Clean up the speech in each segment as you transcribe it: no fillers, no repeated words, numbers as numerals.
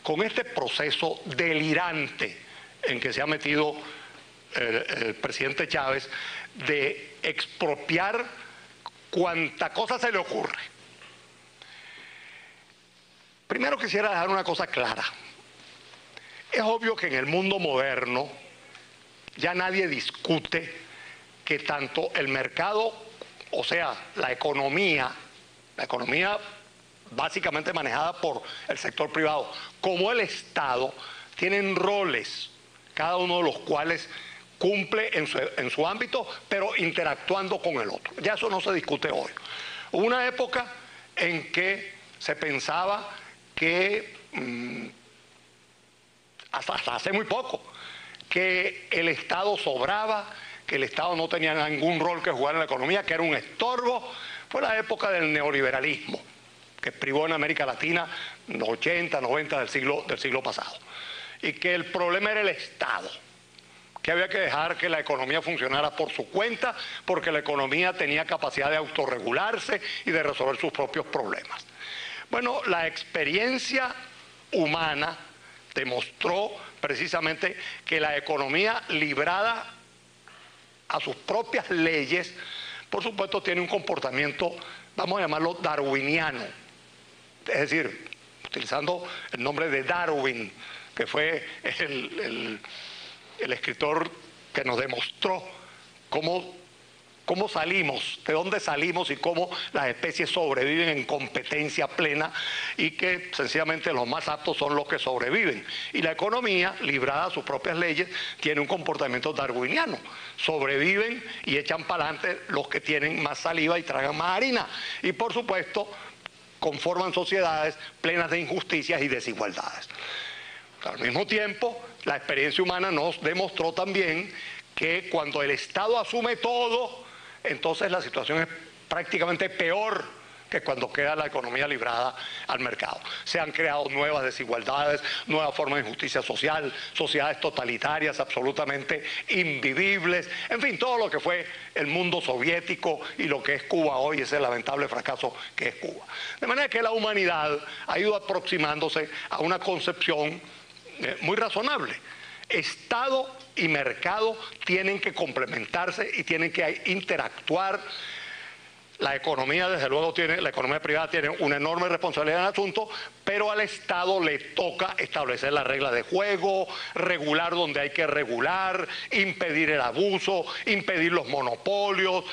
con este proceso delirante en que se ha metido el presidente Chávez de expropiar cuanta cosa se le ocurre. Primero quisiera dejar una cosa clara. Es obvio que en el mundo moderno ya nadie discute que tanto el mercado, o sea, la economía básicamente manejada por el sector privado, como el Estado, tienen roles, cada uno de los cuales cumple en su ámbito, pero interactuando con el otro. Ya eso no se discute hoy. Hubo una época en que se pensaba que, hasta hace muy poco, que el Estado sobraba, que el Estado no tenía ningún rol que jugar en la economía, que era un estorbo. Fue la época del neoliberalismo, que privó en América Latina en los 80, 90 del siglo pasado. Y que el problema era el Estado, que había que dejar que la economía funcionara por su cuenta, porque la economía tenía capacidad de autorregularse y de resolver sus propios problemas. Bueno, la experiencia humana demostró precisamente que la economía librada a sus propias leyes, por supuesto, tiene un comportamiento, vamos a llamarlo darwiniano. Es decir, utilizando el nombre de Darwin, que fue el escritor que nos demostró cómo salimos, de dónde salimos y cómo las especies sobreviven en competencia plena y que sencillamente los más aptos son los que sobreviven. Y la economía, librada a sus propias leyes, tiene un comportamiento darwiniano. Sobreviven y echan para adelante los que tienen más saliva y tragan más harina. Y por supuesto, conforman sociedades plenas de injusticias y desigualdades. Al mismo tiempo, la experiencia humana nos demostró también que cuando el Estado asume todo, entonces la situación es prácticamente peor que cuando queda la economía librada al mercado. Se han creado nuevas desigualdades, nuevas formas de injusticia social, sociedades totalitarias absolutamente invivibles, en fin, todo lo que fue el mundo soviético y lo que es Cuba hoy, ese lamentable fracaso que es Cuba. De manera que la humanidad ha ido aproximándose a una concepción muy razonable. Estado y mercado tienen que complementarse y tienen que interactuar. La economía, desde luego, la economía privada tiene una enorme responsabilidad en el asunto, pero al Estado le toca establecer las reglas de juego, regular donde hay que regular, impedir el abuso, impedir los monopolios,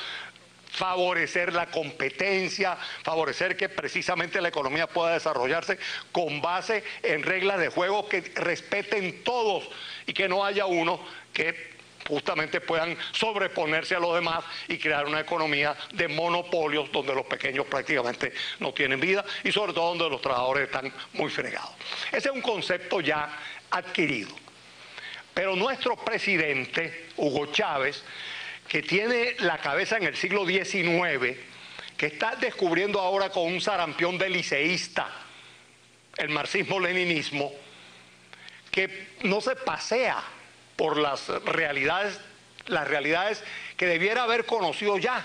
favorecer la competencia, favorecer que precisamente la economía pueda desarrollarse con base en reglas de juego que respeten todos y que no haya unos que justamente puedan sobreponerse a los demás y crear una economía de monopolios donde los pequeños prácticamente no tienen vida y sobre todo donde los trabajadores están muy fregados. Ese es un concepto ya adquirido. Pero nuestro presidente, Hugo Chávez, que tiene la cabeza en el siglo XIX, que está descubriendo ahora con un sarampión de liceísta el marxismo-leninismo, que no se pasea por las realidades que debiera haber conocido ya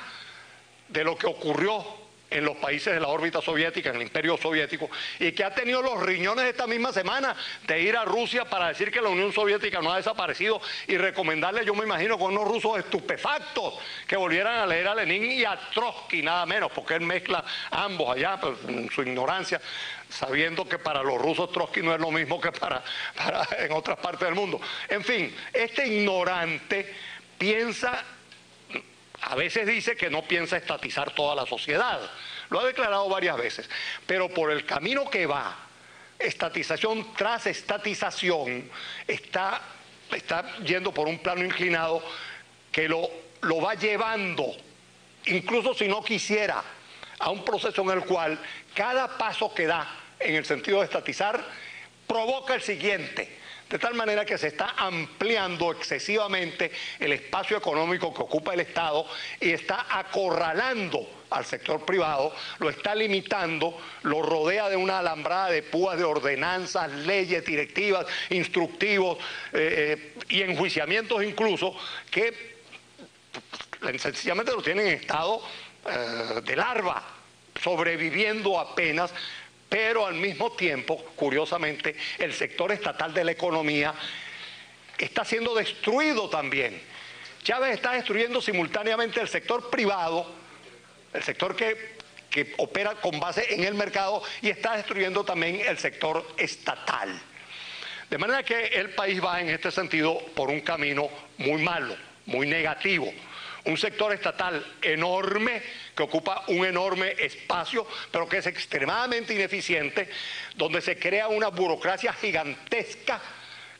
de lo que ocurrió en los países de la órbita soviética, en el imperio soviético, y que ha tenido los riñones esta misma semana de ir a Rusia para decir que la Unión Soviética no ha desaparecido y recomendarle, yo me imagino, con unos rusos estupefactos que volvieran a leer a Lenin y a Trotsky, nada menos, porque él mezcla ambos allá, pues, en su ignorancia, sabiendo que para los rusos Trotsky no es lo mismo que para en otras partes del mundo. En fin, este ignorante piensa, a veces dice que no piensa estatizar toda la sociedad, lo ha declarado varias veces, pero por el camino que va, estatización tras estatización, está yendo por un plano inclinado que lo va llevando, incluso si no quisiera, a un proceso en el cual cada paso que da en el sentido de estatizar provoca el siguiente, de tal manera que se está ampliando excesivamente el espacio económico que ocupa el Estado y está acorralando al sector privado, lo está limitando, lo rodea de una alambrada de púas de ordenanzas, leyes, directivas, instructivos y enjuiciamientos incluso, que sencillamente lo tienen en estado de larva, sobreviviendo apenas pero al mismo tiempo, curiosamente, el sector estatal de la economía está siendo destruido también. Chávez está destruyendo simultáneamente el sector privado, el sector que opera con base en el mercado, y está destruyendo también el sector estatal. De manera que el país va en este sentido por un camino muy malo, muy negativo. Un sector estatal enorme, que ocupa un enorme espacio, pero que es extremadamente ineficiente, donde se crea una burocracia gigantesca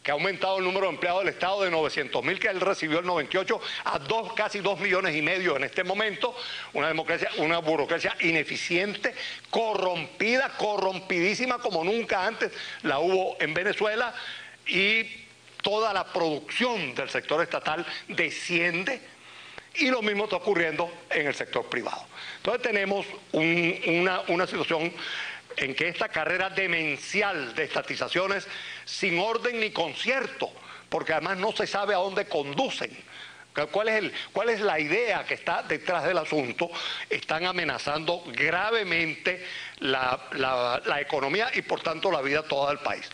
que ha aumentado el número de empleados del Estado de 900.000 que él recibió el 98 a casi 2,5 millones en este momento. Una burocracia ineficiente, corrompida, corrompidísima como nunca antes la hubo en Venezuela, y toda la producción del sector estatal desciende, y lo mismo está ocurriendo en el sector privado. Entonces tenemos una situación en que esta carrera demencial de estatizaciones sin orden ni concierto, porque además no se sabe a dónde conducen, cuál es la idea que está detrás del asunto, están amenazando gravemente la economía y por tanto la vida toda del país.